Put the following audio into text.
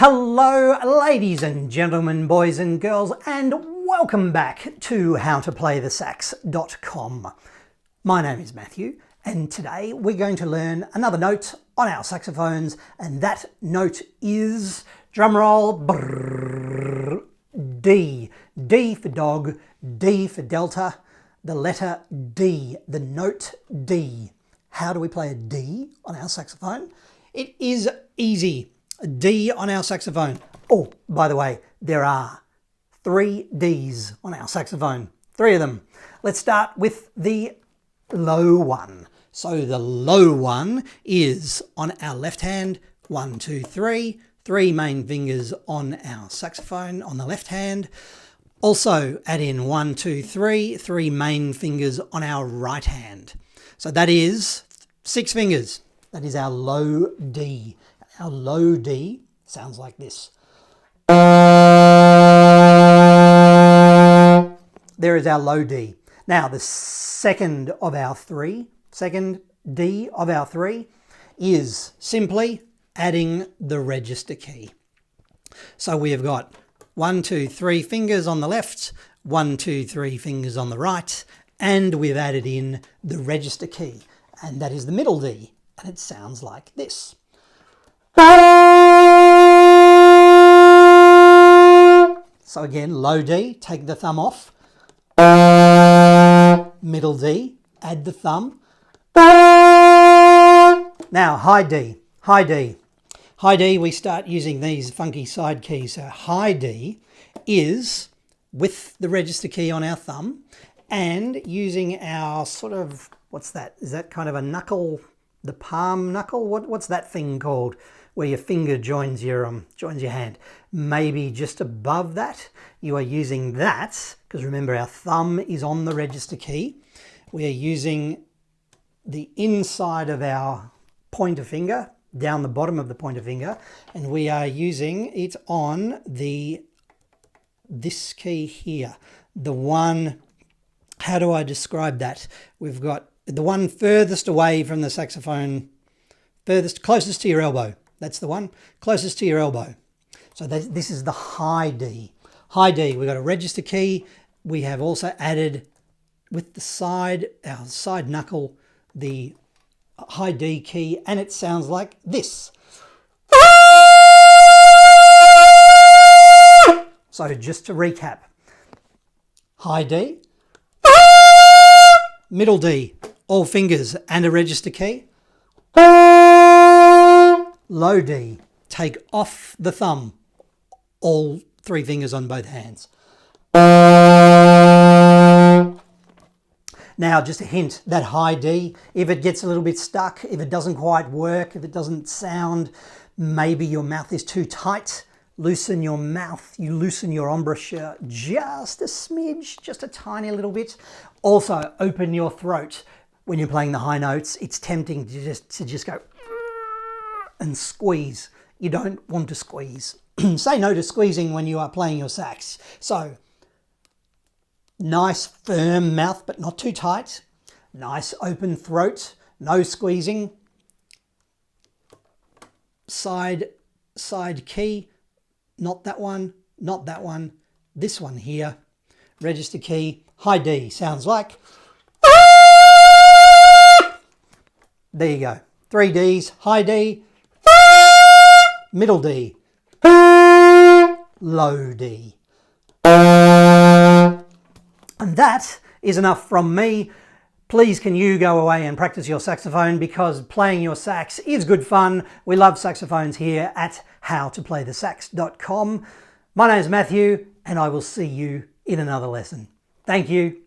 Hello ladies and gentlemen, boys and girls, and welcome back to howtoplaythesax.com. My name is Matthew, and today we're going to learn another note on our saxophones, and that note is, drumroll, brrr, D. D for dog, D for delta, the letter D, the note D. How do we play a D on our saxophone? It is easy. A D on our saxophone. Oh, by the way, there are 3 Ds on our saxophone. 3 of them. Let's start with the low one. So the low one is on our left hand, 1, 2, 3. 3 main fingers on our saxophone on the left hand. Also add in 1, 2, 3, 3 main fingers on our right hand. So that is 6 fingers. That is our low D. Our low D sounds like this. There is our low D. Now the second D of our 3 is simply adding the register key. So we have got 1, 2, 3 fingers on the left, 1, 2, 3 fingers on the right, and we've added in the register key, and that is the middle D, and it sounds like this. So again, low D, take the thumb off. Middle D, add the thumb. Now high D, high D. High D, we start using these funky side keys. So high D is with the register key on our thumb and using our sort of, what's that? Is that kind of a knuckle, the palm knuckle? What's that thing called? Where your finger joins your hand. Maybe just above that, you are using that, because remember our thumb is on the register key. We are using the inside of our pointer finger, down the bottom of the pointer finger, and we are using it on this key here. The one, how do I describe that? We've got the one furthest away from the saxophone, closest to your elbow. That's the one closest to your elbow. So this is the high D. High D, we've got a register key. We have also added with the side, our side knuckle, the high D key, and it sounds like this. So just to recap, high D, middle D, all fingers and a register key. Low D, take off the thumb, all 3 fingers on both hands. Now just a hint, that high D, if it gets a little bit stuck, if it doesn't quite work, if it doesn't sound, maybe your mouth is too tight, loosen your mouth, you loosen your embouchure just a smidge, just a tiny little bit. Also open your throat. When you're playing the high notes, it's tempting to just go and squeeze. You don't want to squeeze. Say no to squeezing when you are playing your sax. So, nice firm mouth, but not too tight. Nice open throat, no squeezing. Side key, not that one, not that one. This one here, register key, high D, sounds like. There you go. 3 Ds, high D, middle D, low D. And that is enough from me. Please can you go away and practice your saxophone, because playing your sax is good fun. We love saxophones here at howtoplaythesax.com. My name is Matthew, and I will see you in another lesson. Thank you.